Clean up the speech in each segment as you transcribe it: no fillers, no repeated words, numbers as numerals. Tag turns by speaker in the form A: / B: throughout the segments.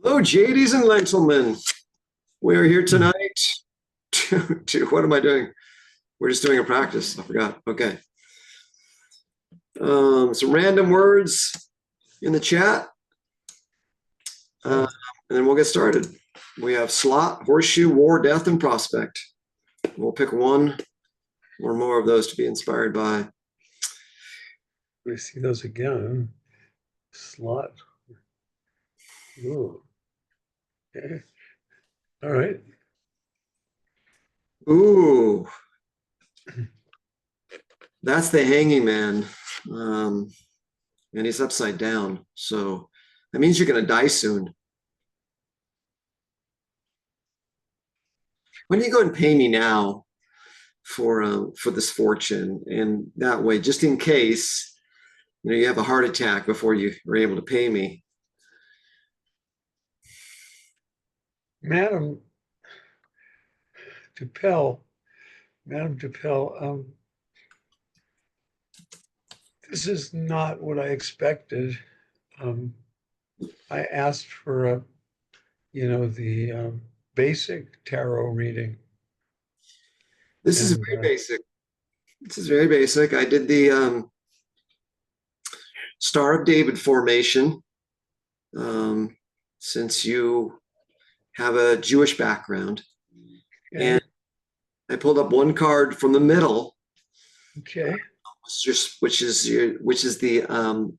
A: Hello, JDs and gentlemen. We're here tonight what am I doing? We're just doing a practice. I forgot. Okay. Some random words in the chat, and then we'll get started. We have slot, horseshoe, war, death, and prospect. We'll pick one or more of those to be inspired by.
B: We see those again. Slot. Ooh. Okay. All right.
A: Ooh. That's the hanging man. And he's upside down. So that means you're going to die soon. Why don't you go and pay me now for this fortune? And that way, just in case, you have a heart attack before you are able to pay me.
B: Madam Duppel, this is not what I expected. I asked for the basic tarot reading.
A: This is very basic. This is very basic. I did the Star of David formation. Since you have a Jewish background, and I pulled up one card from the middle.
B: Okay.
A: Which is the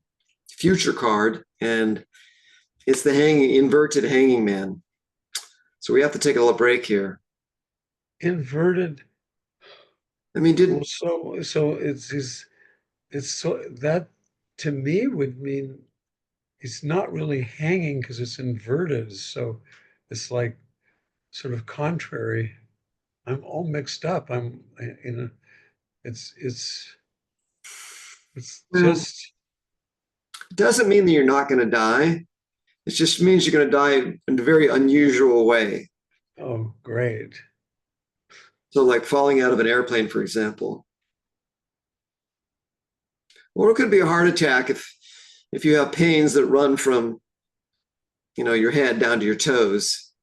A: future card, and it's the inverted hanging man. So we have to take a little break here.
B: Inverted.
A: I mean,
B: so it's so that to me would mean it's not really hanging because it's inverted. So it's like sort of contrary. I'm all mixed up. It's just.
A: It doesn't mean that you're not going to die. It just means you're going to die in a very unusual way.
B: Oh, great.
A: So like falling out of an airplane, for example. Or it could be a heart attack if you have pains that run from, your head down to your toes.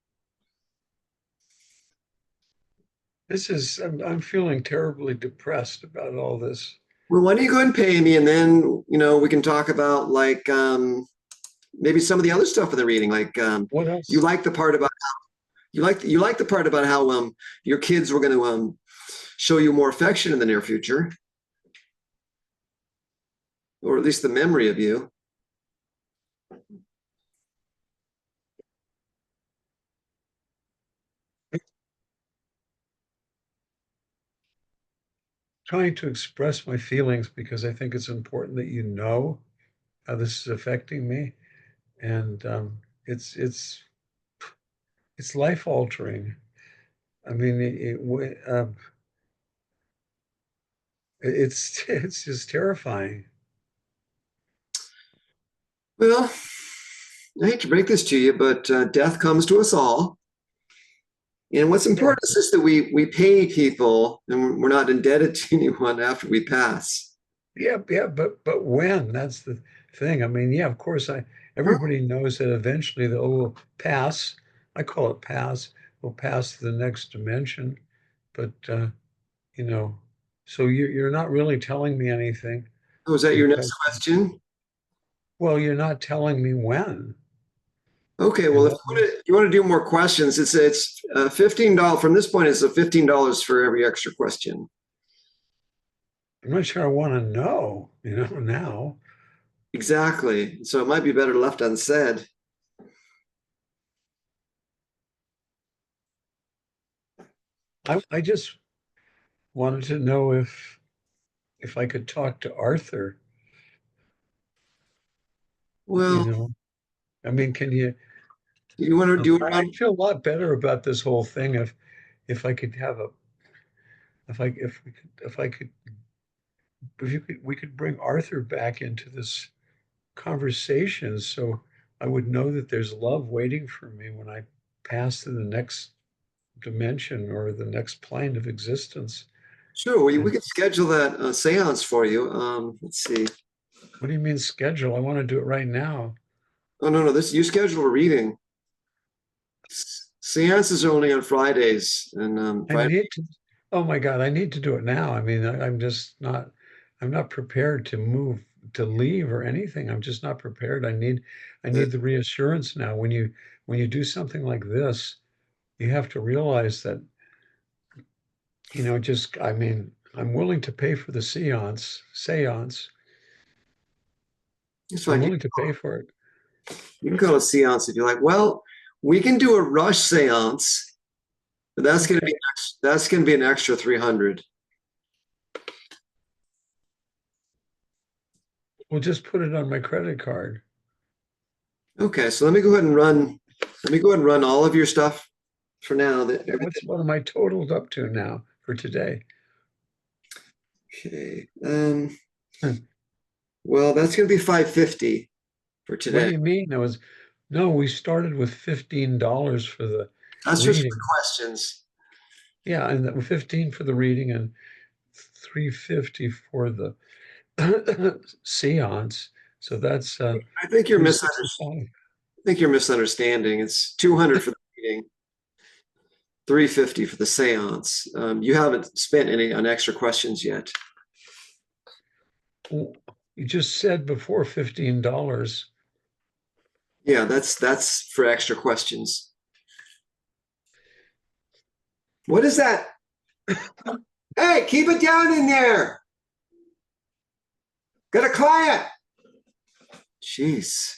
B: I'm feeling terribly depressed about all this.
A: Well, why don't you go ahead and pay me, and then we can talk about maybe some of the other stuff in the reading. Like
B: what else?
A: You like the part about how your kids were going to show you more affection in the near future, or at least the memory of you.
B: Trying to express my feelings because I think it's important that you know how this is affecting me, and it's life altering. I mean, it's just terrifying.
A: Well, I hate to break this to you, but death comes to us all. And what's important is just that we pay people, and we're not indebted to anyone after we pass.
B: Yeah, but when? That's the thing. I mean, yeah, of course, everybody knows that eventually they'll pass. I call it pass. We'll pass to the next dimension, but so you're not really telling me anything.
A: Oh, is that your next question?
B: Well, you're not telling me when.
A: Okay, well, if you want to do more questions, it's $15 from this point. It's $15 for every extra question.
B: I'm not sure I want to know, now.
A: Exactly. So it might be better left unsaid.
B: I just wanted to know if I could talk to Arthur.
A: Well,
B: I mean, can you?
A: You want to do?
B: I feel a lot better about this whole thing if I could have we could bring Arthur back into this conversation, so I would know that there's love waiting for me when I pass to the next dimension or the next plane of existence.
A: Sure, we could schedule that seance for you. Let's see.
B: What do you mean schedule? I want to do it right now.
A: Oh no, you schedule a reading. Seances are only on Fridays, and
B: I
A: Friday.
B: need to, oh my God, I need to do it now. I mean, I'm just not, I'm not prepared to move, to leave or anything. I'm just not prepared. I need the reassurance now. When you do something like this, you have to realize that, just, I mean, I'm willing to pay for the seance.
A: It's
B: I'm
A: fine.
B: willing to pay for it.
A: You can call it a seance if you like. Well, we can do a rush seance, but
B: Okay.
A: that's going to be an extra 300.
B: We'll just put it on my credit card.
A: Okay, so let me go ahead and run all of your stuff for now.
B: What am I totaled up to now for today?
A: Okay.
B: Hmm.
A: Well, that's going to be 550 for
B: What do
A: today.
B: you mean? No, we started with $15 for the
A: That's just for
B: reading.
A: questions.
B: Yeah, and 15 for the reading and 350 for the seance. So that's
A: I think you're misunderstanding.
B: 365.
A: I think you're misunderstanding. It's 200 for the meeting, 350 for the seance. You haven't spent any on extra questions yet.
B: Well, you just said before $15.
A: Yeah, that's for extra questions. What is that? Hey, keep it down in there. Got a client. Jeez.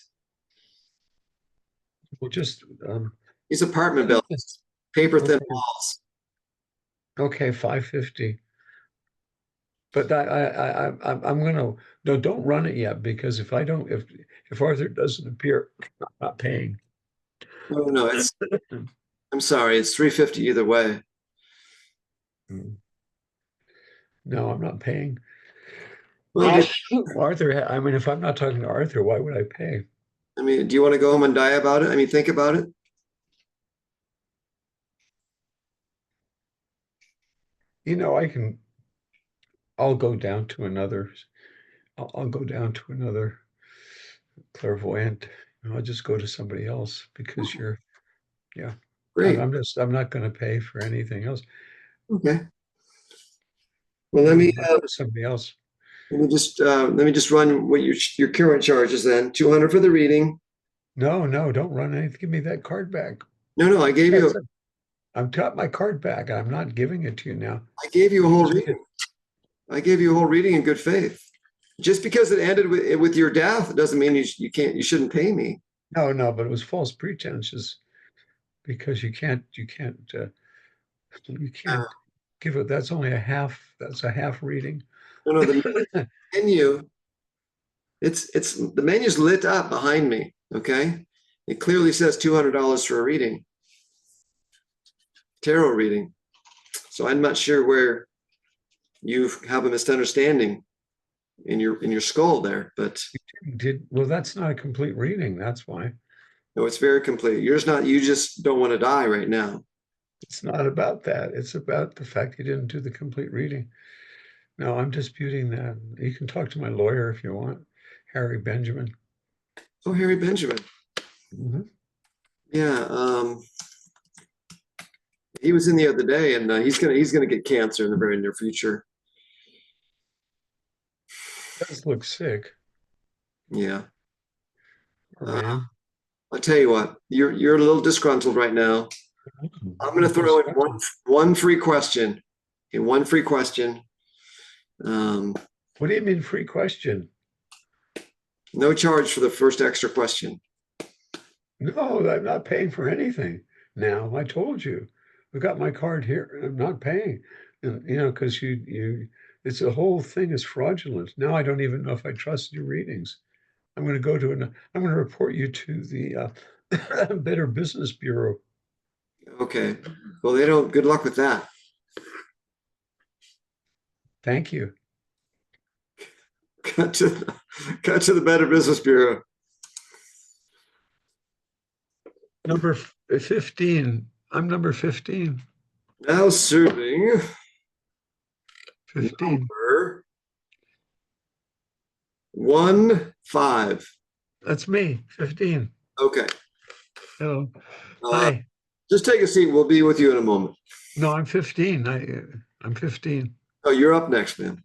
B: We'll just
A: These apartment buildings, paper thin
B: okay,
A: walls.
B: okay, 550. But I'm gonna no, don't run it yet because if Arthur doesn't appear, I'm not paying.
A: No, no, I'm sorry, it's 350 either way.
B: No, I'm not paying.
A: Well, do
B: Arthur, I mean, if I'm not talking to Arthur, why would I pay?
A: I mean, do you want to go home and die about it? I mean, think about it.
B: I can, I'll go down to another, I'll go down to another clairvoyant. I'll just go to somebody else because yeah,
A: Great.
B: I'm not going to pay for anything else.
A: Okay. Well,
B: I'll go to somebody else.
A: let me just run what your current charges then. 200 for the reading.
B: No, no, don't run anything. Give me that card back.
A: No, no,
B: That's it. I've got my card back. I'm not giving it to you now.
A: I gave you a whole
B: Just read it.
A: reading. I gave you a whole reading in good faith. Just because it ended with your death doesn't mean you shouldn't pay me.
B: No, no, but it was false pretenses because you
A: Uh,
B: can't give it. That's a half reading.
A: no, no, the menu, it's the menu's lit up behind me. Okay. It clearly says $200 for a reading, tarot reading. So I'm not sure where you have a misunderstanding in your skull there, but
B: Well, that's not a complete reading. That's why.
A: no, it's very complete. Yours not. You just don't want to die right now.
B: It's not about that. It's about the fact you didn't do the complete reading. No, I'm disputing that. You can talk to my lawyer if you want, Harry Benjamin.
A: Oh, Harry Benjamin.
B: Mhm.
A: Yeah, he was in the other day, and he's gonna get cancer in the very near future.
B: Does look sick,
A: Yeah.
B: poor
A: Uh,
B: man.
A: I'll tell you what, you're a little disgruntled right now. I'm gonna throw in one free question. Okay, one free question. Um,
B: What do you mean free question?
A: no charge for the first extra question.
B: No, I'm not paying for anything now. I told you. I've got my card here. I'm not paying. And because it's the whole thing is fraudulent. Now I don't even know if I trust your readings. I'm going to report you to the Better Business Bureau.
A: Okay. Well, they don't. Good luck with that.
B: Thank you.
A: Cut to the Better Business Bureau.
B: Number 15. I'm number 15.
A: Now serving
B: 15.
A: number 15.
B: That's me. 15.
A: Okay.
B: Hello.
A: Uh,
B: Hi.
A: Just take a seat. We'll be with you in a moment.
B: No, I'm 15. I'm 15.
A: Oh, you're up next, man.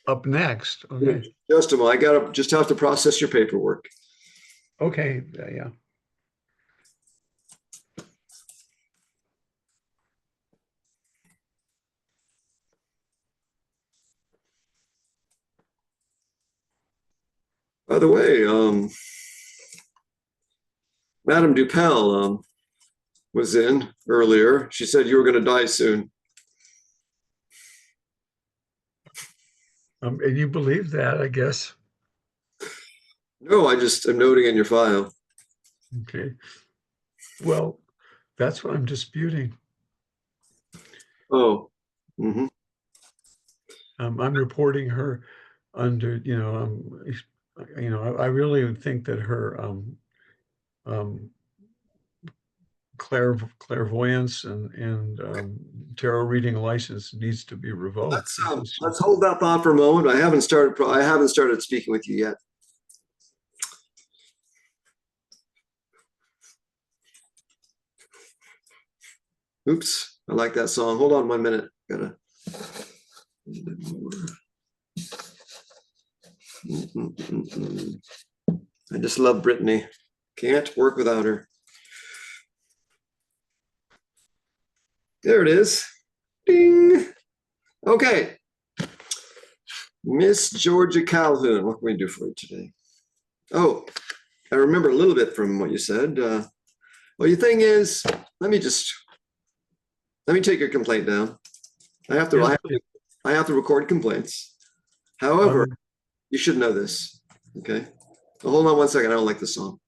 B: Up next. Okay.
A: Just a moment. I gotta just have to process your paperwork.
B: Okay. Yeah.
A: By the way, Madame Dupel was in earlier. She said you were going to die soon.
B: And you believe that, I guess.
A: No, I just am noting in your file.
B: Okay. Well, that's what I'm disputing.
A: Oh. Mm-hmm.
B: I'm reporting her under, I really think that her um, clairvoyance and tarot reading license needs to be revoked.
A: Let's hold that thought for a moment. I haven't started speaking with you yet. Oops, I like that song. Hold on 1 minute. Gotta a little bit more. I just love Brittany. Can't work without her. There it is. Ding. Okay. Miss Georgia Calhoun, what can we do for you today? Oh, I remember a little bit from what you said. Well, the thing is, let me take your complaint down. I have to record complaints. However, you should know this. Okay. Well, hold on 1 second. I don't like the song.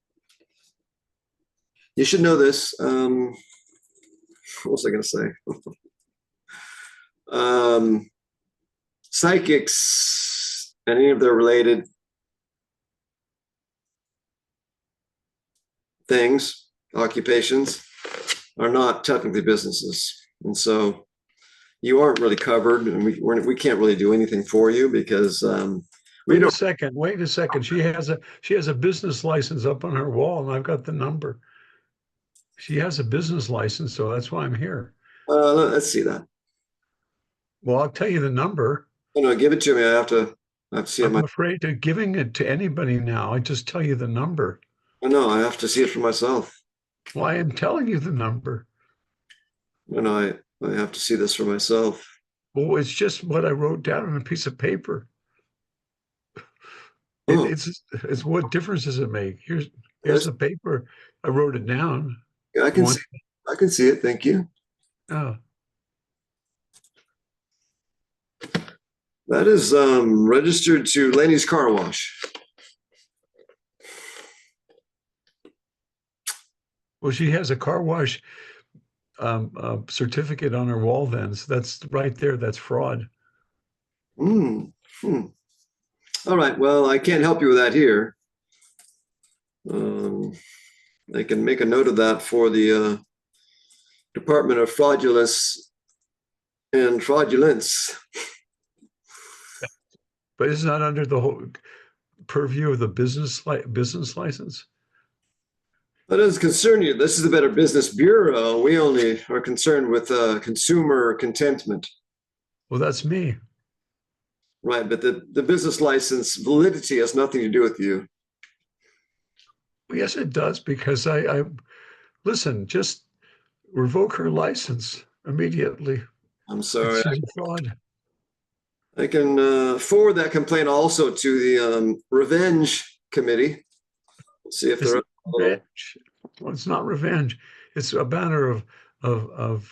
A: You should know this. What was I going to say? Psychics and any of their related things, occupations, are not technically businesses. And so you aren't really covered, and we can't really do anything for you because
B: wait a second. She has a business license up on her wall, and I've got the number. She has a business license, so that's why I'm here.
A: Let's see that.
B: Well, I'll tell you the number.
A: Oh, no, give it to me. I have to see it.
B: I'm afraid of giving it to anybody now. I just tell you the number.
A: Oh, no, I have to see it for myself.
B: Well, I am telling you the number.
A: I have to see this for myself.
B: Well, it's just what I wrote down on a piece of paper.
A: Oh.
B: It's what difference does it make? Here's the paper. I wrote it down.
A: Yeah, I can see it. Thank you.
B: Oh.
A: That is registered to Lenny's Car Wash.
B: Well, she has a car wash certificate on her wall then. So that's right there. That's fraud.
A: All right. Well, I can't help you with that here. I can make a note of that for the Department of Fraudulence and Fraudulence.
B: But it's not under the whole purview of the business license.
A: That doesn't concern you. This is the Better Business Bureau. We only are concerned with consumer contentment.
B: Well, that's me.
A: Right, but the business license validity has nothing to do with you.
B: Well, yes, it does, because I listen, just revoke her license immediately.
A: I'm sorry.
B: She's a fraud.
A: I can forward that complaint also to the Revenge Committee. See if they're
B: revenge. Well, it's not revenge. It's a matter of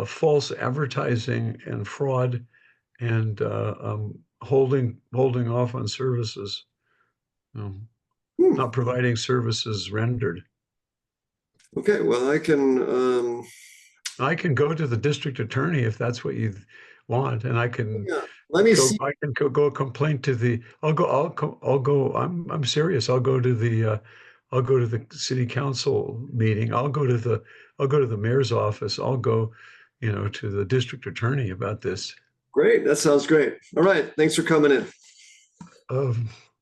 B: false advertising and fraud and holding off on services, not providing services rendered.
A: Okay, well, I can
B: go to the district attorney if that's what you want, and I can.
A: Yeah. Let me see.
B: I can go complain to the. I'll go. I'm serious. I'll go to the city council meeting. I'll go to the mayor's office. I'll go, to the district attorney about this.
A: Great. That sounds great. All right. Thanks for coming in.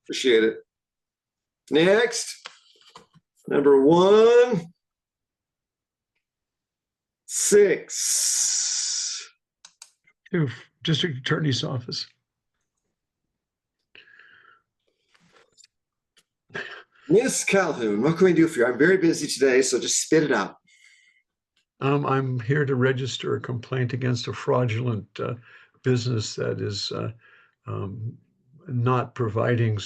A: Appreciate it. Next, number 1. 6.
B: To District Attorney's Office.
A: Miss Calhoun, what can we do for you? I'm very busy today, so just spit it out.
B: I'm here to register a complaint against a fraudulent business that is um, not providing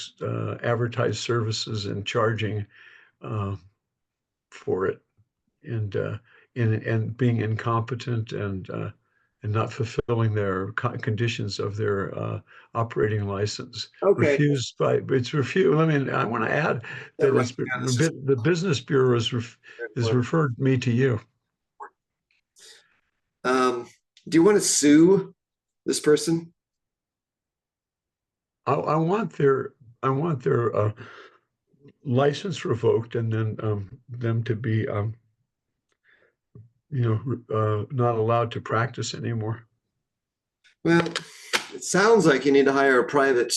B: advertised services and charging uh, for it, and being incompetent and not fulfilling their conditions of their operating license.
A: Okay.
B: It's refused. I mean, I want to add that the Business Bureau has referred me to you.
A: Do you want to sue this person?
B: I want their license revoked, and then them to be not allowed to practice anymore.
A: Well, it sounds like you need to hire a private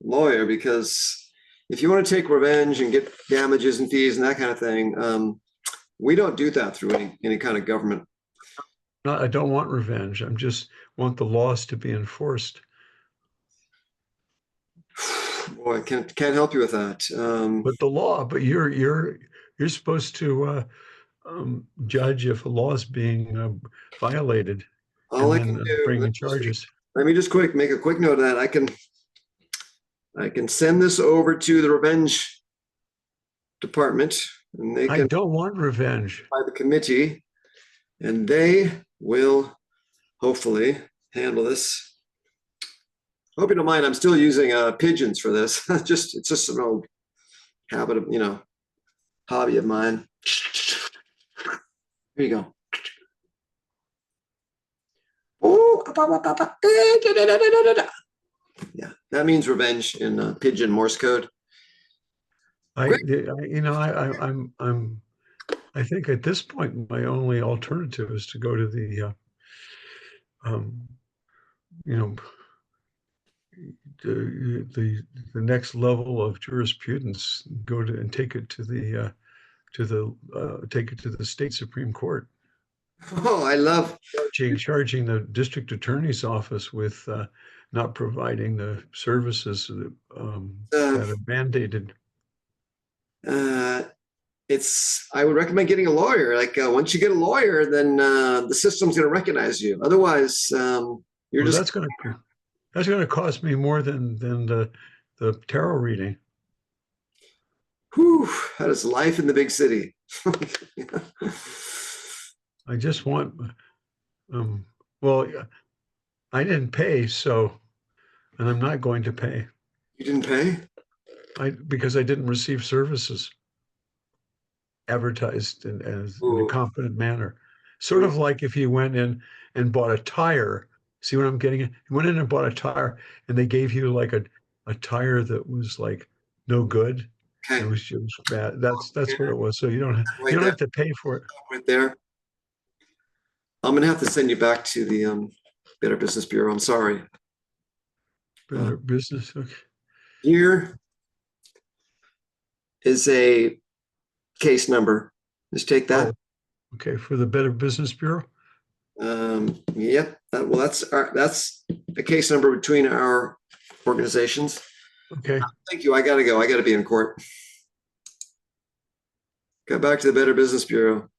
A: lawyer, because if you want to take revenge and get damages and fees and that kind of thing, we don't do that through any kind of government.
B: I don't want revenge. I just want the laws to be enforced.
A: Boy, I can't help you with that.
B: But you're supposed to judge if a law is being violated,
A: All
B: and
A: I can
B: then
A: do,
B: bring in charges.
A: let me just make a quick note of that. I can send this over to the revenge department, and they
B: I
A: can
B: don't want revenge.
A: by the committee, and they will hopefully handle this. Hope you don't mind. I'm still using pigeons for this. It's just an old habit of, hobby of mine. Here you go. Oh, yeah, that means revenge in pigeon Morse code.
B: I think at this point my only alternative is to go to the the next level of jurisprudence, go to and take it to the state Supreme Court.
A: Oh, I love
B: charging the district attorney's office with not providing the services that are mandated.
A: I would recommend getting a lawyer. Like once you get a lawyer, then the system's going to recognize you. Otherwise,
B: that's going to cost me more than the tarot reading.
A: Whew, that is life in the big city.
B: I just want, well, I didn't pay, and I'm not going to pay.
A: You didn't pay?
B: Because I didn't receive services advertised in a competent manner. Sort of like if you went in and bought a tire. See what I'm getting at? You went in and bought a tire, and they gave you like a tire that was like no good.
A: Okay.
B: It was bad. That's what it was. So you don't have to pay for it.
A: Right there. I'm gonna have to send you back to the Better Business Bureau. I'm sorry.
B: Better Business. Okay.
A: Here is a case number. Just take that.
B: Oh, okay, for the Better Business Bureau.
A: Yep. That's a case number between our organizations.
B: Okay.
A: Thank you. I gotta go. I gotta be in court. Go back to the Better Business Bureau.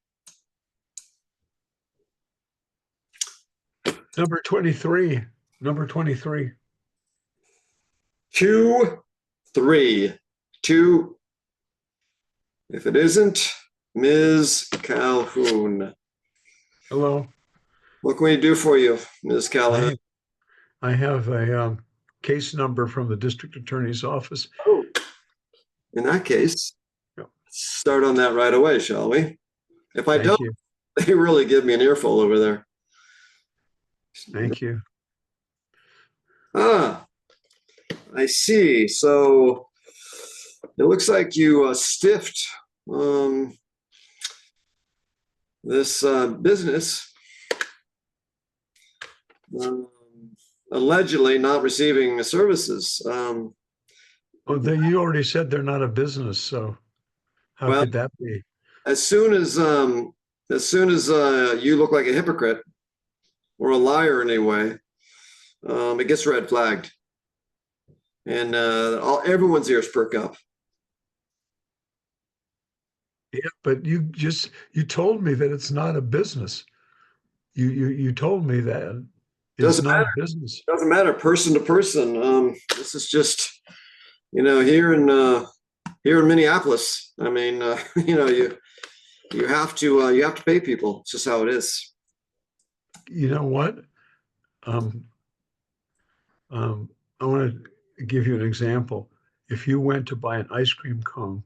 B: Number 23.
A: 2, 3, 2. If it isn't Ms. Calhoun.
B: Hello.
A: What can we do for you, Ms. Calhoun?
B: I have a case number from the district attorney's office.
A: Oh, in that case, start on that right away, shall we? If I don't, they really give me an earful over there.
B: Thank you.
A: I see. So it looks like you stiffed this business, allegedly not receiving the services.
B: Well, you already said they're not a business, so how could that be?
A: As soon as as soon as you look like a hypocrite or a liar in any way, it gets red flagged, and everyone's ears perk up.
B: Yeah, but you told me that it's not a business. You told me that it's
A: Doesn't
B: not
A: matter.
B: a business.
A: Doesn't matter person to person. This is just here in Minneapolis. I mean, you have to pay people. It's just how it is.
B: You know what? Um, I want to give you an example. If you went to buy an ice cream cone,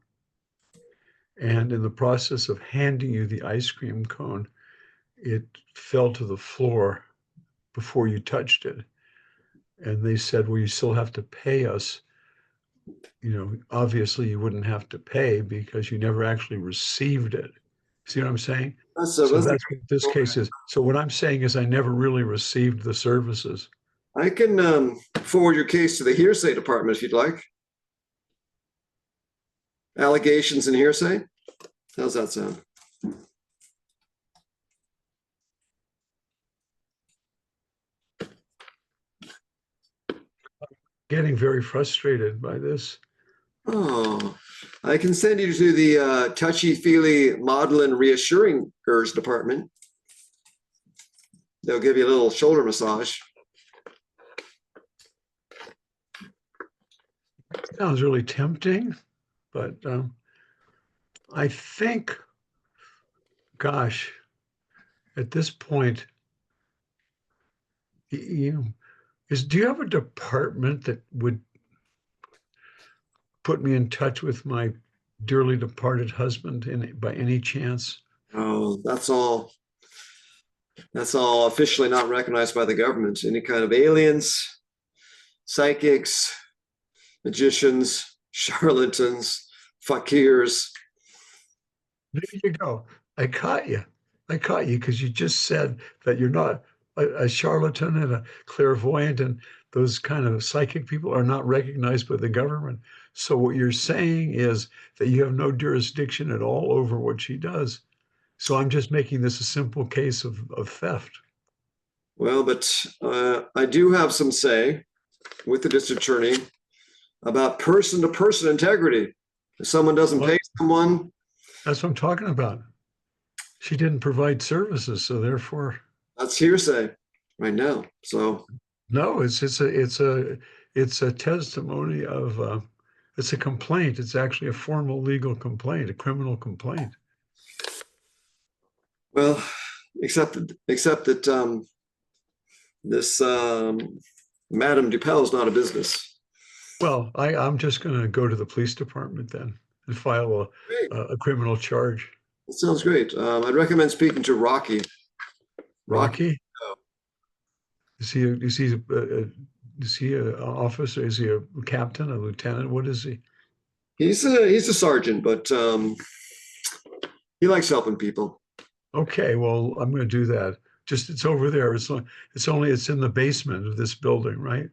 B: and in the process of handing you the ice cream cone, it fell to the floor before you touched it, and they said, "Well, you still have to pay us." Obviously you wouldn't have to pay because you never actually received it. See what I'm saying? So
A: That's a
B: that's what this case is. So what I'm saying is I never really received the services.
A: I can forward your case to the hearsay department if you'd like. Allegations and hearsay. How's that sound?
B: Getting very frustrated by this.
A: Oh, I can send you to the touchy-feely maudlin reassuring department. They'll give you a little shoulder massage.
B: Sounds really tempting, but I think, gosh, at this point, do you have a department that would put me in touch with my dearly departed husband by any chance?
A: Oh, that's all. That's all officially not recognized by the government. Any kind of aliens, psychics, magicians, charlatans, fakirs.
B: There you go. I caught you. I caught you because you just said that you're not a charlatan and a clairvoyant, and those kind of psychic people are not recognized by the government. So what you're saying is that you have no jurisdiction at all over what she does. So I'm just making this a simple case of theft.
A: Well, but I do have some say with the district attorney about person to person integrity. If someone doesn't
B: Well,
A: pay someone,
B: that's what I'm talking about. She didn't provide services, so therefore,
A: that's hearsay right now. So,
B: no, it's a testimony of it's a complaint. It's actually a formal legal complaint, a criminal complaint.
A: well, except that this Madame Dupel is not a business.
B: Well, I'm just going to go to the police department then and file
A: Great.
B: a criminal charge.
A: That sounds great. I'd recommend speaking to Rocky.
B: Rocky?
A: Oh.
B: Is he an officer? Is he a captain, a lieutenant? What is he?
A: He's a sergeant, but he likes helping people.
B: Okay, well, I'm going to do that. Just it's over there. It's in the basement of this building, right?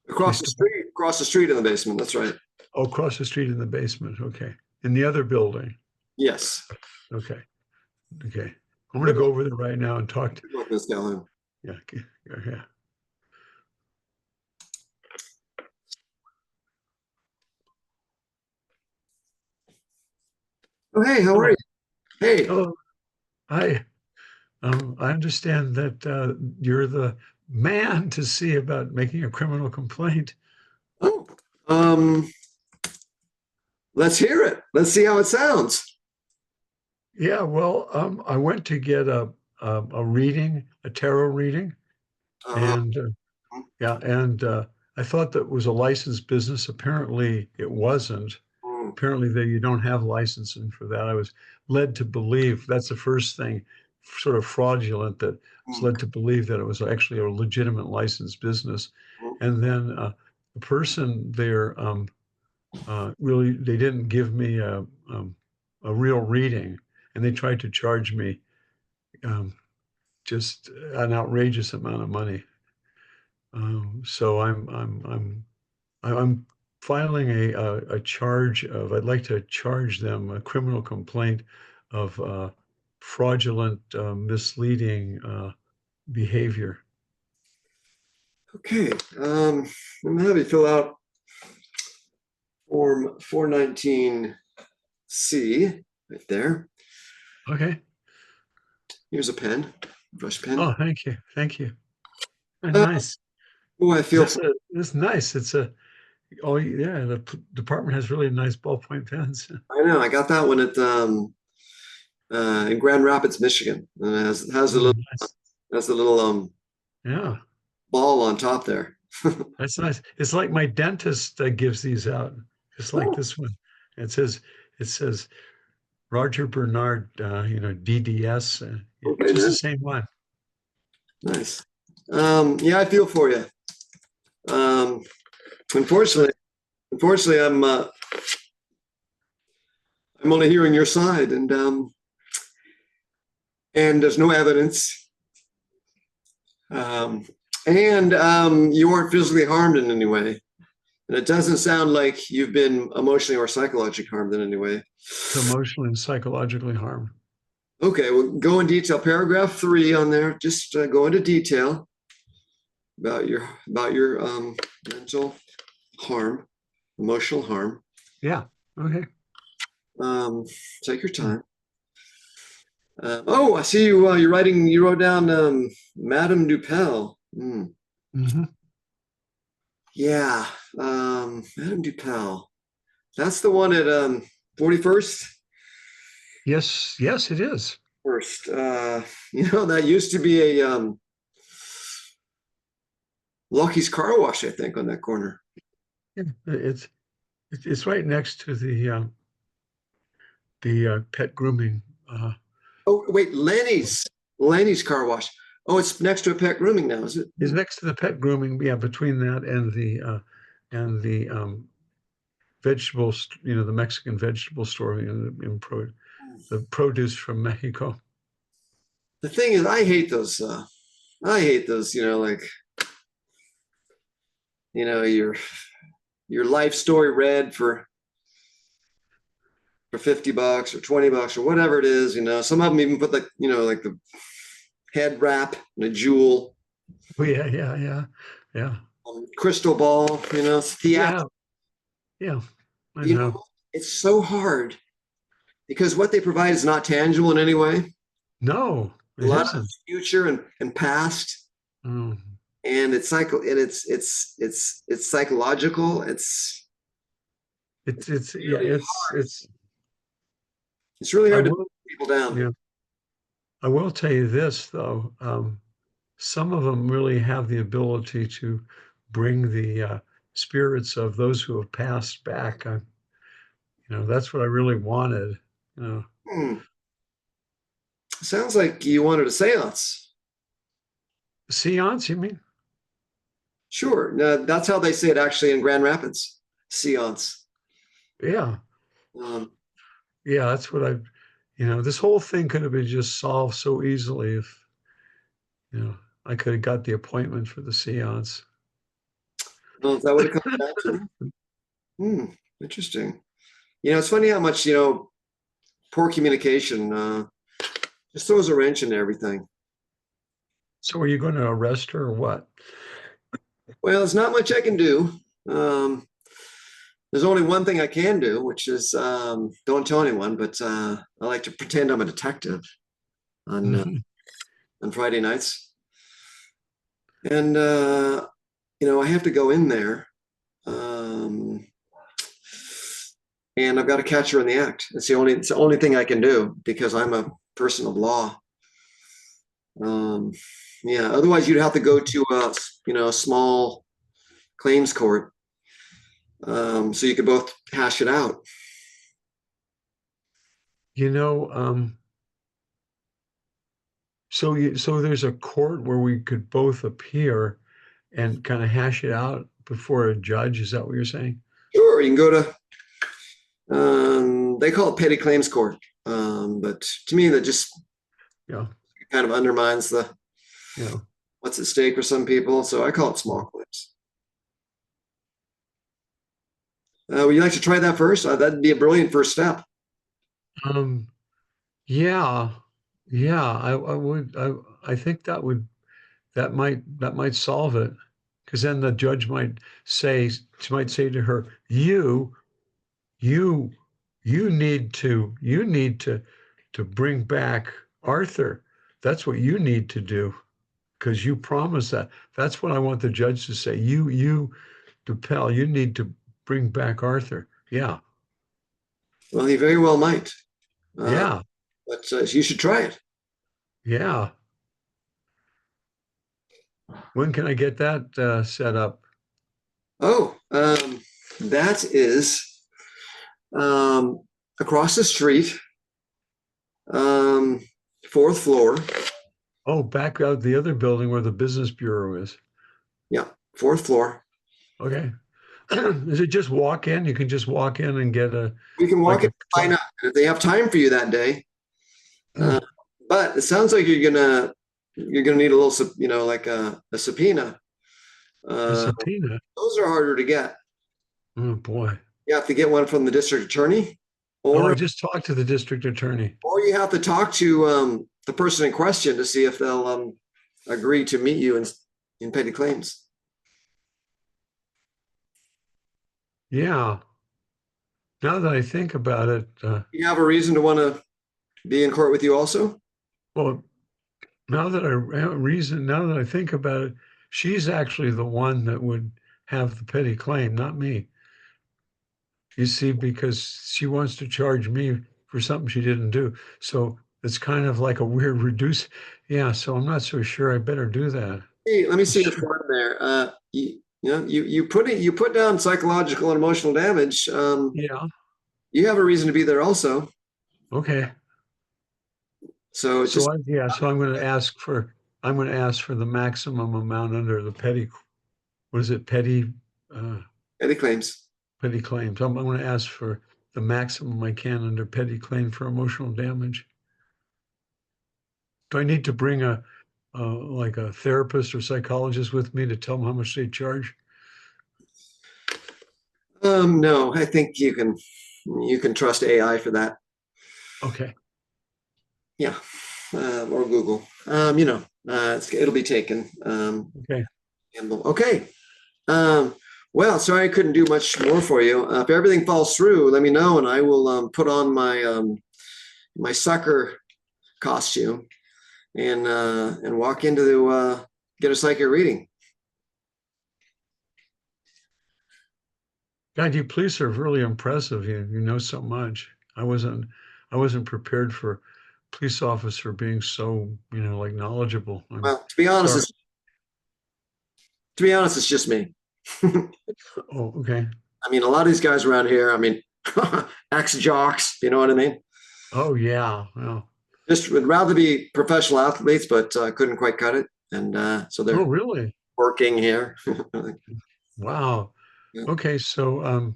A: Across the street in the basement. That's right.
B: Oh, across the street in the basement. Okay. In the other building.
A: Yes.
B: Okay. Okay. I'm going to go over there right now and talk to.
A: Good luck, Miss Calhoun.
B: Yeah. Yeah.
A: Oh, hey, how are you? Hey.
B: Hello. Hi. I understand that you're the man to see about making a criminal complaint.
A: Oh, um, let's hear it. Let's see how it sounds.
B: Yeah, well, I went to get a reading, a tarot reading,
A: Uh,
B: and yeah, and I thought that was a licensed business. Apparently, it wasn't.
A: mm,
B: Apparently, that you don't have licensing for that. I was led to believe that's the first thing, sort of fraudulent, that was
A: mm,
B: led to believe that it was actually a legitimate licensed business.
A: mm.
B: And then the person there really they didn't give me a real reading, and they tried to charge me um, just an outrageous amount of money. So I'm filing a charge of I'd like to charge them a criminal complaint of fraudulent, misleading behavior.
A: Okay, I'm gonna have you fill out form 419C right there.
B: Okay.
A: Here's a pen, brush pen.
B: Oh, thank you. Thank you.
A: Uh,
B: Nice.
A: oh, I feel
B: It's nice. Oh, yeah, the department has really nice ballpoint pens.
A: I know I got that one at in Grand Rapids, Michigan, and it has a
B: Oh,
A: little
B: nice.
A: has a little
B: Yeah,
A: ball on top there.
B: that's nice. It's like my dentist gives these out. It's like
A: Oh,
B: this one. It says, it says Roger Bernard, DDS,
A: okay,
B: just the
A: then.
B: same one.
A: Nice. Yeah, I feel for you. Um, unfortunately, unfortunately, I'm only hearing your side, and there's no evidence, um, and you weren't physically harmed in any way, and it doesn't sound like you've been emotionally or psychologically harmed in any way.
B: Emotionally and psychologically harmed.
A: Okay, well, go in detail. Paragraph 3 on there. Just go into detail about your mental harm, emotional harm.
B: Yeah. Okay.
A: Take your time. Oh, I see you. You're writing. You wrote down Madame Dupel.
B: Hmm.
A: Yeah, Madame Dupel. That's the one at 41st.
B: Yes. Yes, it is.
A: First, that used to be a Lucky's Car Wash, I think, on that corner.
B: Yeah. It's right next to the pet grooming.
A: Oh, wait, Lenny's Car Wash. Oh, it's next to a pet grooming now, is it?
B: Is next to the pet grooming. Yeah, between that and the vegetables. The Mexican vegetable store. The produce from Mexico.
A: The thing is, I hate those. I hate those. Like your life story read for $50 or $20 or whatever it is. Some of them even put like the head wrap and a jewel,
B: Oh, yeah, yeah, yeah, yeah,
A: crystal ball.
B: yeah, yeah. I
A: You
B: know.
A: know, it's so hard because what they provide is not tangible in any way.
B: No,
A: A
B: it
A: lot of
B: isn't.
A: future and past,
B: Mm.
A: and it's psychological.
B: It's yeah,
A: Really it's really
B: I
A: hard to
B: will,
A: put people down.
B: yeah, I will tell you this though. Some of them really have the ability to bring the spirits of those who have passed back. That's what I really wanted. You know,
A: Hmm. Sounds like you wanted a seance.
B: Seance, you mean?
A: Sure. That's how they say it actually in Grand Rapids. Seance.
B: Yeah,
A: Um,
B: yeah, that's what this whole thing could have been just solved so easily if, I could have got the appointment for the seance.
A: well, is that what it comes down to? Hmm. Interesting. It's funny how much, poor communication just throws a wrench into everything.
B: So are you going to arrest her or what?
A: Well, there's not much I can do. Um, there's only one thing I can do, which is don't tell anyone, but I like to pretend I'm a detective on
B: Mhm.
A: on Friday nights. And I have to go in there, and I've got to catch her in the act. It's the only thing I can do because I'm a person of law. Um, yeah, otherwise you'd have to go to a small claims court, so you could both hash it out.
B: You know, so there's a court where we could both appear and kind of hash it out before a judge. Is that what you're saying?
A: Sure, you can go to they call it petty claims court, but to me that just
B: Yeah,
A: kind of undermines the
B: yeah.
A: what's at stake for some people. So I call it small claims. Would you like to try that first? That'd be a brilliant first step.
B: Um, yeah. Yeah, I would, I think that might solve it. Because then the judge say, might say to her, you, you need to bring back Arthur. That's what you need to do because you promised that. That's what I want the judge to say. DePel, you need to bring back Arthur. Yeah,
A: Well, he very well might, uh,
B: yeah,
A: but you should try it.
B: yeah. When can I get that set up?
A: Oh, that is um, across the street, um, fourth floor.
B: Oh, back out the other building where the business bureau is.
A: Yeah, fourth floor.
B: Okay. Is it just walk in? You can just walk in and get a
A: We can walk
B: like
A: in
B: a
A: and sign up if they have time for you that day. Uh, but it sounds like you're gonna need a little, like a subpoena.
B: a
A: Uh,
B: subpoena.
A: those are harder to get.
B: Oh boy.
A: You have to get one from the district attorney,
B: Oh, I
A: or
B: just talked to the district attorney.
A: you have to talk to the person in question to see if they'll agree to meet you in petty claims.
B: Yeah. Now that I think about it,
A: You have a reason to want to be in court with you also?
B: well, now that I think about it, she's actually the one that would have the petty claim, not me. You see, because she wants to charge me for something she didn't do. So it's kind of like a weird reduce. Yeah, so I'm not so sure I better do that.
A: Hey, let me see your
B: Sure.
A: form there. You put down psychological and emotional damage.
B: Yeah.
A: You have a reason to be there also.
B: Okay.
A: So it's just
B: So I'm going to ask for the maximum amount under the what is it, uh,
A: petty claims.
B: petty claims. I'm going to ask for the maximum I can under petty claim for emotional damage. Do I need to bring like a therapist or psychologist with me to tell them how much they charge?
A: No, I think you can trust AI for that.
B: Okay.
A: Yeah, or Google. It'll be taken.
B: Okay.
A: Okay. Um, well, sorry I couldn't do much more for you. If everything falls through, let me know, and I will put on my sucker costume and walk into the get a psychic reading.
B: God, you police are really impressive. You know so much. I wasn't prepared for police officer being so, like knowledgeable. I'm
A: Well, to be honest,
B: sorry.
A: it's just me.
B: Oh, okay.
A: I mean, a lot of these guys around here, I mean, ex jocks, you know what I mean?
B: Oh, yeah. Well,
A: Just would rather be professional athletes, but couldn't quite cut it. And so
B: oh,
A: they're
B: really?
A: working here.
B: Wow.
A: Yeah.
B: Okay, so I'll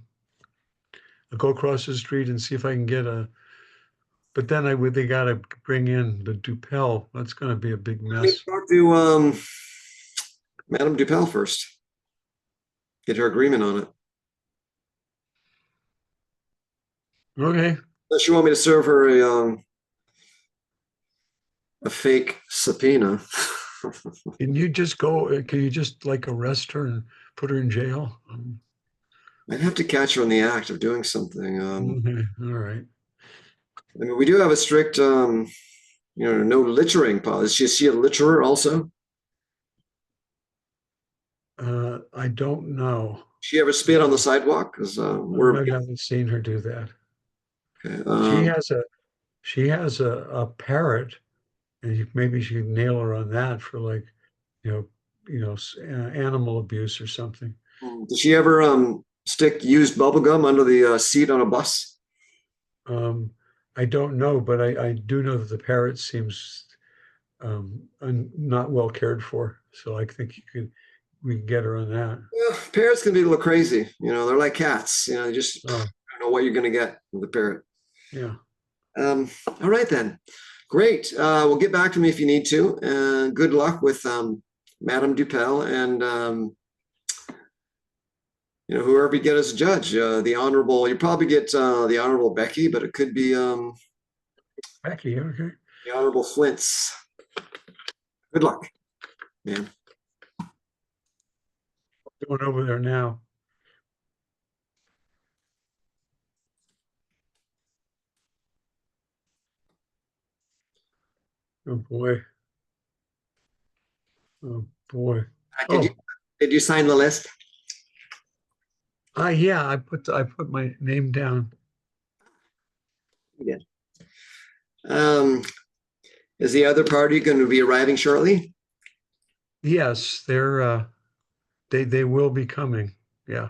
B: go across the street and see if I can get but then they gotta bring in the Dupel. That's gonna be a big
A: I need to
B: mess.
A: talk to Madame Dupel first, get her agreement on it.
B: Okay.
A: Does she want me to serve her a fake subpoena?
B: Can you just like arrest her and put her in jail?
A: I'd have to catch her in the act of doing something.
B: Okay, all right.
A: I mean, we do have a strict, no littering policy. Is she a litterer also?
B: I don't know.
A: She ever spit on the sidewalk? Because we're
B: I haven't seen her do that.
A: okay.
B: She has a she has a parrot, and maybe she could nail her on that for like, you know, animal abuse or something.
A: Does she ever stick used bubble gum under the seat on a bus?
B: Um, I don't know, but I do know that the parrot seems not well cared for. So I think we can get her on that.
A: Yeah, parrots can be a little crazy. They're like cats. You just
B: Oh,
A: don't know what you're going to get with a parrot.
B: yeah.
A: All right then. Great. Well, get back to me if you need to. Good luck with Madame Dupel and whoever you get as a judge. The honorable. You probably get the honorable Becky, but it could be
B: Becky, okay.
A: The Honorable Flints. Good luck, man.
B: Going over there now. Oh boy. Oh boy.
A: Did you
B: Oh,
A: did you sign the list?
B: yeah, I put my name down.
A: You did. Um, is the other party going to be arriving shortly?
B: Yes, they will be coming. Yeah.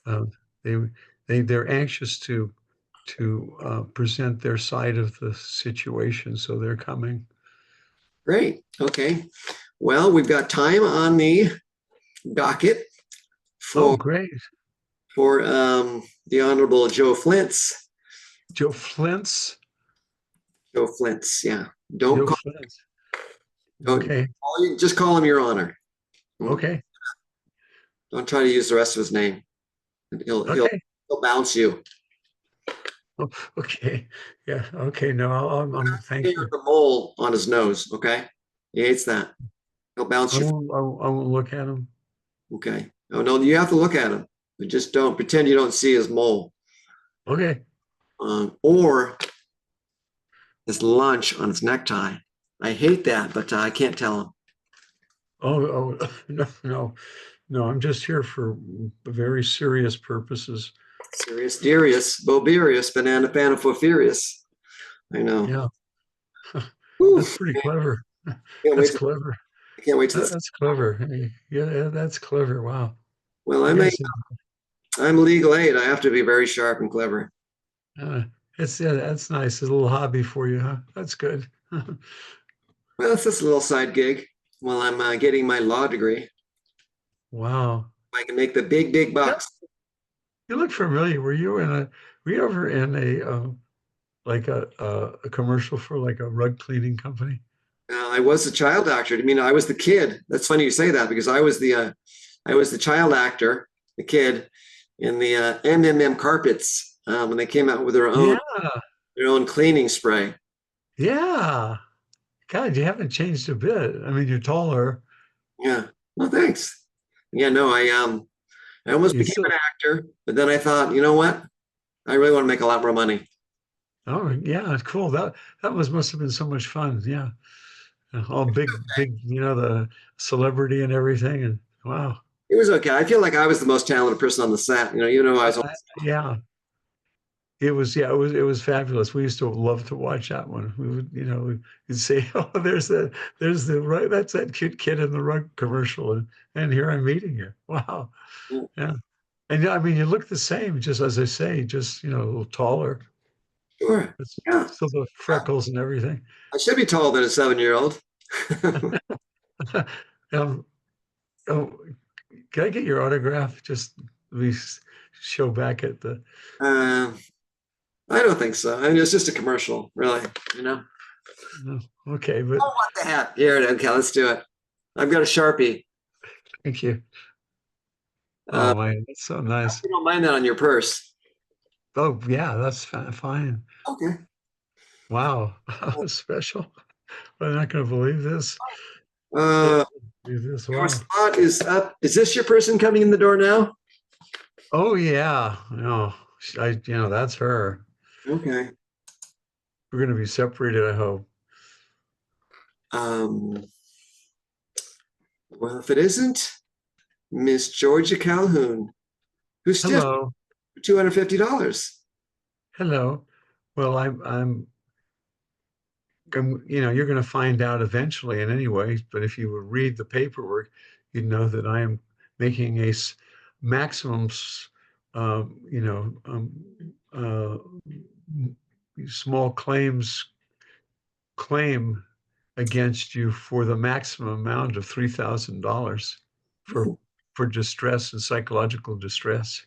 B: Um, they they're anxious to present their side of the situation, so they're coming.
A: Great. Okay. Well, we've got time on the docket
B: Oh,
A: for
B: great.
A: the Honorable Joe Flints.
B: Joe Flint's.
A: Joe Flints. Yeah. Don't
B: Joe
A: call,
B: Flint's.
A: don't
B: Okay.
A: just call him Your Honor.
B: Okay.
A: Don't try to use the rest of his name.
B: Okay.
A: He'll bounce you.
B: Oh, okay. Yeah. Okay. No, thank
A: Finger
B: you.
A: the mole on his nose. Okay. He hates that. He'll bounce you.
B: I won't look at him.
A: Okay. Oh no, you have to look at him. But just don't pretend you don't see his mole.
B: Okay.
A: Or his lunch on his necktie. I hate that, but I can't tell him.
B: No, no, no. I'm just here for very serious purposes.
A: Serious, Darius, Boberius, Banana Panaforius. I know.
B: Yeah.
A: Whew.
B: That's pretty clever.
A: Can't wait
B: That's
A: to,
B: clever.
A: I can't wait to this.
B: That's clever. Hey, yeah, that's clever. Wow.
A: Well,
B: You guys,
A: I'm legal aid. I have to be very sharp and clever.
B: uh, yeah, that's nice. A little hobby for you, huh? That's good.
A: Well, it's just a little side gig while I'm getting my law degree.
B: Wow.
A: I can make the big, big
B: Yeah,
A: bucks.
B: you look familiar. Were you ever in like a commercial for like a rug cleaning company?
A: I was a child actor. I mean, I was the kid. That's funny you say that because I was the child actor, the kid in the MMM carpets when they came out with
B: Yeah,
A: their own cleaning spray.
B: yeah. God, you haven't changed a bit. I mean, you're taller.
A: Yeah. Well, thanks. Yeah. No, I almost
B: You
A: became
B: still,
A: an actor, but then I thought, you know what? I really want to make a lot more money.
B: oh yeah, cool. That must have been so much fun. Yeah. All big, the celebrity and everything. And wow.
A: It was okay. I feel like I was the most talented person on the set. Even though I was.
B: Yeah. It was fabulous. We used to love to watch that one. We would, you'd say, "Oh, there's the right, that's that cute kid in the rug commercial, and here I'm meeting you." Wow, yeah. And I mean, you look the same, just as I say, just a little taller.
A: Sure.
B: It's
A: Yeah.
B: still the freckles and everything.
A: I should be taller than a 7-year-old.
B: um, oh, can I get your autograph? Just we show back at the.
A: uh, I don't think so. I mean, it's just a commercial, really.
B: No, okay, but
A: Oh, what the heck? Here it is. Okay, let's do it. I've got a Sharpie.
B: thank you.
A: Uh,
B: Oh man, that's so nice.
A: you don't mind that on your purse.
B: Oh yeah, that's fine.
A: Okay.
B: Wow, special. I'm not going to believe this.
A: Uh,
B: Believe this.
A: your
B: Wow.
A: spot is up. Is this your person coming in the door now?
B: Oh yeah. No, that's her.
A: Okay.
B: We're going to be separated, I hope.
A: Um, well, if it isn't Miss Georgia Calhoun, who's stiff
B: Hello.
A: for $250.
B: Hello. Well, you're going to find out eventually in any way, but if you would read the paperwork, you'd know that I am making maximum, uh, small claim against you for the maximum amount of $3,000 for distress and psychological distress.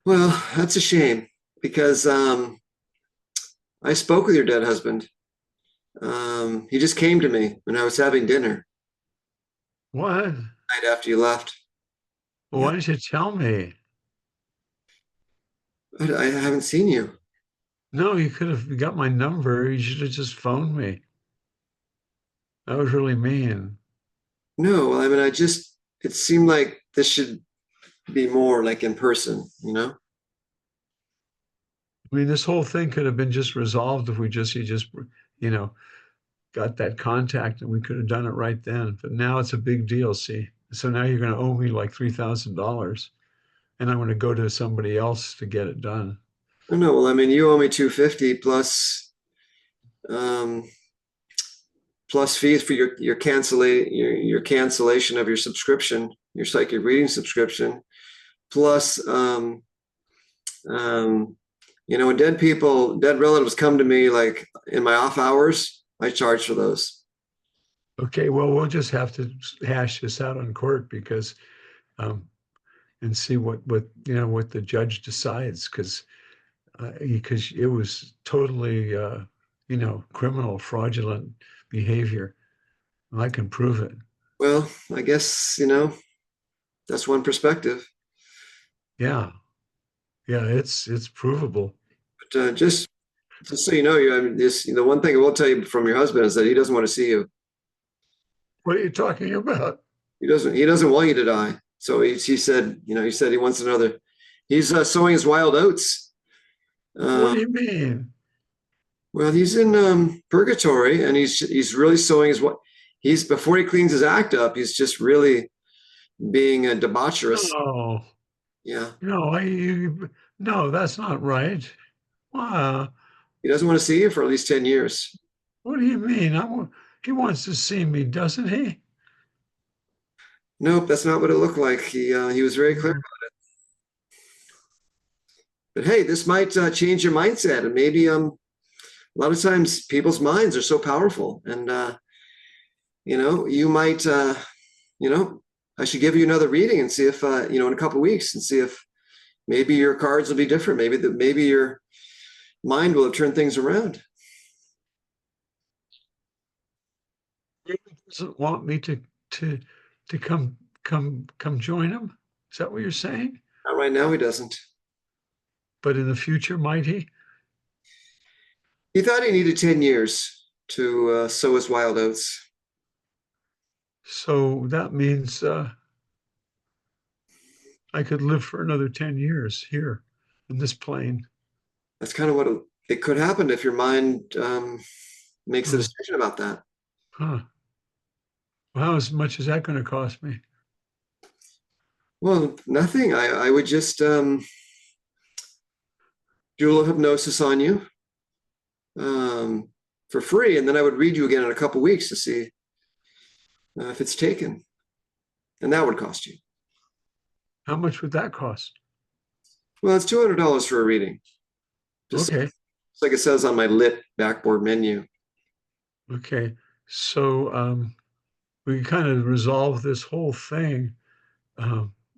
A: Well, that's a shame because I spoke with your dead husband. He just came to me when I was having dinner
B: What?
A: right after you left.
B: Well,
A: Yeah,
B: why didn't you tell me?
A: but I haven't seen you.
B: No, you could have got my number. You should have just phoned me. That was really mean.
A: No, I mean, it seemed like this should be more like in person, you know?
B: I mean, this whole thing could have been just resolved if you just, you know, got that contact and we could have done it right then. But now it's a big deal, see? So now you're going to owe me like $3,000 and I'm going to go to somebody else to get it done.
A: Oh, no, well, I mean, you owe me 250 plus, um, plus fees for your cancellation of your subscription, your psychic reading subscription, plus, um, when dead relatives come to me like in my off hours, I charge for those.
B: Okay, well, we'll just have to hash this out on court because, um, and see what the judge decides because it was totally, criminal, fraudulent behavior. I can prove it.
A: Well, I guess, that's one perspective.
B: Yeah, yeah, it's provable.
A: But just so you know, I mean, the one thing I will tell you from your husband is that he doesn't want to see you.
B: What are you talking about?
A: He doesn't want you to die. So he said, he said he wants another. He's sowing his wild oats.
B: What
A: Uh,
B: do you mean?
A: well, he's in purgatory, and he's really sowing his what he's before he cleans his act up. He's just really being a debaucherous.
B: No,
A: Yeah,
B: no, no, that's not right. Wow.
A: he doesn't want to see you for at least 10 years.
B: What do you mean? He wants to see me, doesn't he?
A: Nope, that's not what it looked like. He was very clear. But hey, this might change your mindset, and maybe a lot of times people's minds are so powerful, and you might I should give you another reading and see if in a couple of weeks and see if maybe your cards will be different. Maybe your mind will have turned things around.
B: He doesn't want me to to come join him. Is that what you're saying?
A: Not right now, he doesn't.
B: But in the future, might he?
A: He thought he needed 10 years to sow his wild oats.
B: So that means I could live for another 10 years here in this plane.
A: That's kind of what it could happen if your mind makes a
B: Huh.
A: decision about that.
B: Huh. Well, how much is that going to cost me?
A: Well, nothing. I would just do a little hypnosis on you for free, and then I would read you again in a couple weeks to see if it's taken, and that would cost you.
B: How much would that cost?
A: Well, it's $200 for a reading, just
B: Okay.
A: like it says on my lit backboard menu.
B: Okay. So we can kind of resolve this whole thing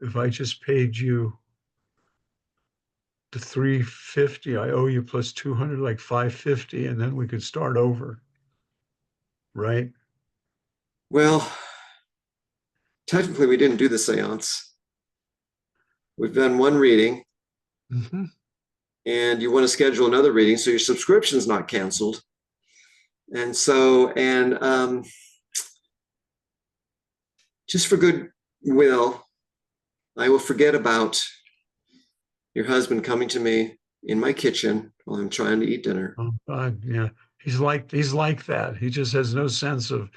B: if I just paid you the 350 I owe you plus 200, like 550, and then we could start over, right?
A: Well, technically, we didn't do the seance. We've done one reading,
B: Hmm.
A: and you want to schedule another reading, so your subscription's not canceled. And so, just for goodwill, I will forget about your husband coming to me in my kitchen while I'm trying to eat dinner.
B: Oh God, yeah. He's like that. He just has no sense of,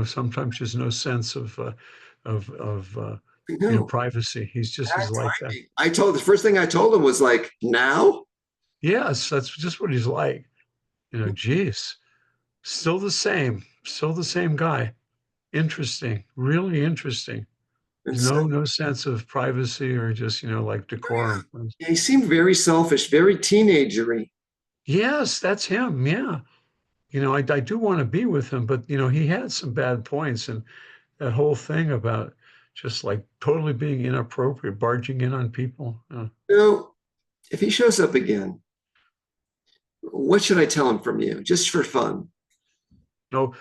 B: sometimes just no sense of
A: No,
B: privacy. He's just is like that.
A: the first thing I told him was like, now?
B: Yes, that's just what he's like. Geez, still the same guy. Interesting, really interesting.
A: And so
B: No sense of privacy or just, like decorum.
A: he seemed very selfish, very teenagery.
B: Yes, that's him. Yeah. I do want to be with him, but he had some bad points and that whole thing about just like totally being inappropriate, barging in on people.
A: If he shows up again, what should I tell him from you, just for fun?
B: No,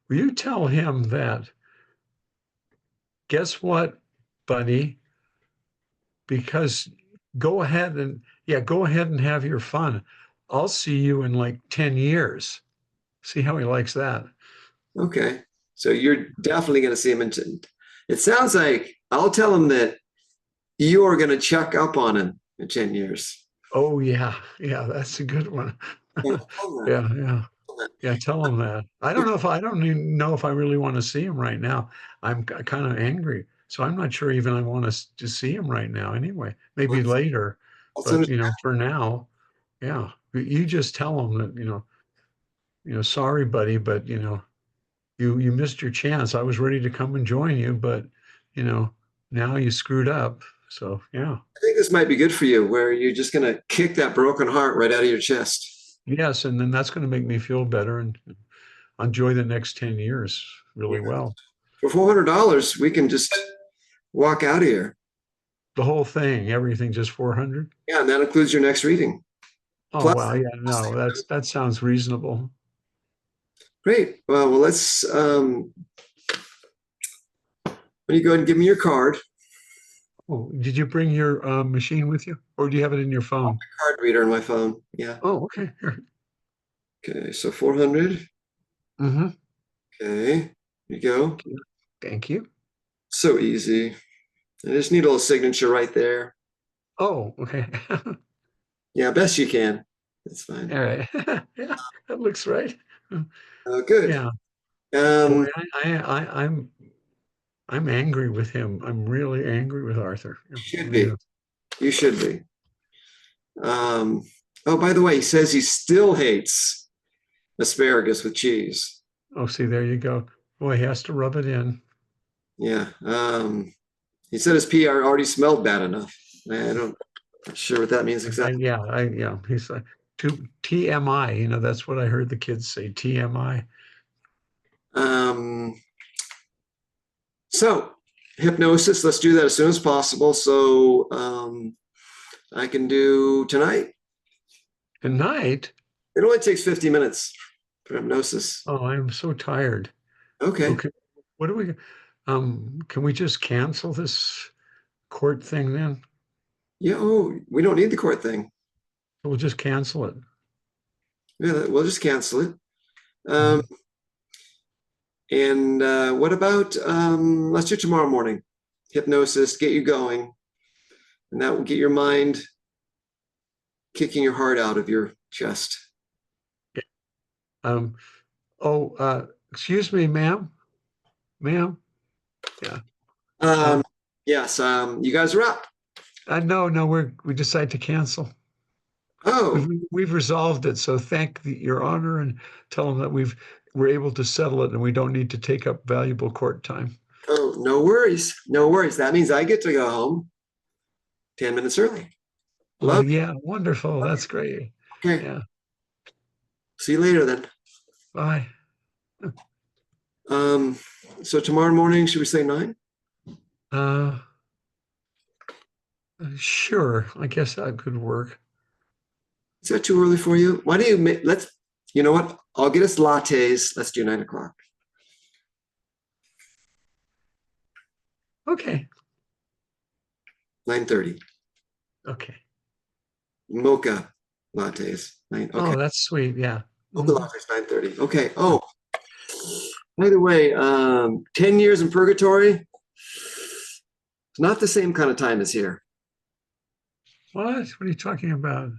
B: will you tell him that, guess what, buddy? Because go ahead and have your fun. I'll see you in like 10 years. See how he likes that.
A: Okay. So you're definitely going to see him it sounds like I'll tell him that you are going to check up on him in 10 years.
B: Oh yeah, yeah, that's a good one.
A: Yeah, tell him
B: Yeah, yeah,
A: that.
B: yeah. Tell him that. I don't even know if I really want to see him right now. I'm kind of angry, so I'm not sure even I want to see him right now. Anyway, maybe
A: That's,
B: later,
A: that's
B: but
A: understandable.
B: for now, yeah. You just tell him that sorry, buddy, but you missed your chance. I was ready to come and join you, but you know, now you screwed up. So yeah.
A: I think this might be good for you, where you're just going to kick that broken heart right out of your chest.
B: Yes, and then that's going to make me feel better and enjoy the next 10 years
A: Yeah.
B: really well.
A: For $400, we can just walk out of here.
B: The whole thing, everything just 400.
A: Yeah, and that includes your next reading.
B: Oh
A: Plus,
B: wow, yeah, no, that sounds reasonable.
A: great. Well, let's. When you go ahead and give me your card
B: Oh, did you bring your machine with you, or do you have it in your phone?
A: reader on my phone. Yeah.
B: Oh, okay. Here.
A: Okay. So 400.
B: Mm-hmm.
A: Okay. Here you go.
B: Thank you.
A: So easy. I just need a little signature right there.
B: Oh, okay.
A: Yeah, best you can. That's fine.
B: All right. Yeah, that looks right.
A: Good.
B: Yeah. Boy,
A: Um,
B: I'm angry with him. I'm really angry with Arthur.
A: should be.
B: Yeah.
A: You should be. Um, oh, by the way, he says he still hates asparagus with cheese.
B: Oh, see, there you go. Boy, he has to rub it in.
A: Yeah. He said his PR already smelled bad enough. I don't not sure what that means exactly.
B: Yeah. He's like TMI. That's what I heard the kids say. TMI.
A: Um, so hypnosis, let's do that as soon as possible. So I can do tonight.
B: Tonight.
A: It only takes 50 minutes for hypnosis.
B: Oh, I'm so tired.
A: Okay.
B: Okay. What do we? Can we just cancel this court thing then?
A: Yeah. Oh, we don't need the court thing.
B: We'll just cancel it.
A: Yeah, we'll just cancel it.
B: Mhm.
A: And what about let's do tomorrow morning. Hypnosis, get you going. And that will get your mind kicking your heart out of your chest.
B: Um, excuse me, ma'am. Ma'am. Yeah.
A: Um, yes, you guys are up.
B: No, we decide to cancel.
A: Oh,
B: We've resolved it. So thank your honor and tell them that we're able to settle it and we don't need to take up valuable court time.
A: oh, no worries. No worries. That means I get to go home 10 minutes early.
B: Oh,
A: Love
B: yeah, wonderful. That's great.
A: you. Okay.
B: Yeah.
A: See you later then.
B: Bye.
A: Um, so tomorrow morning, should we say 9?
B: Uh, sure. I guess that could work.
A: Is that too early for you? Why do you let's, you know what? I'll get us lattes. Let's do 9 o'clock.
B: Okay.
A: 9:30.
B: Okay.
A: Mocha lattes. Okay.
B: Oh, that's sweet. Yeah.
A: Mocha lattes, 9:30. Okay. Oh, by the way, 10 years in purgatory. It's not the same kind of time as here.
B: What? What are you talking about?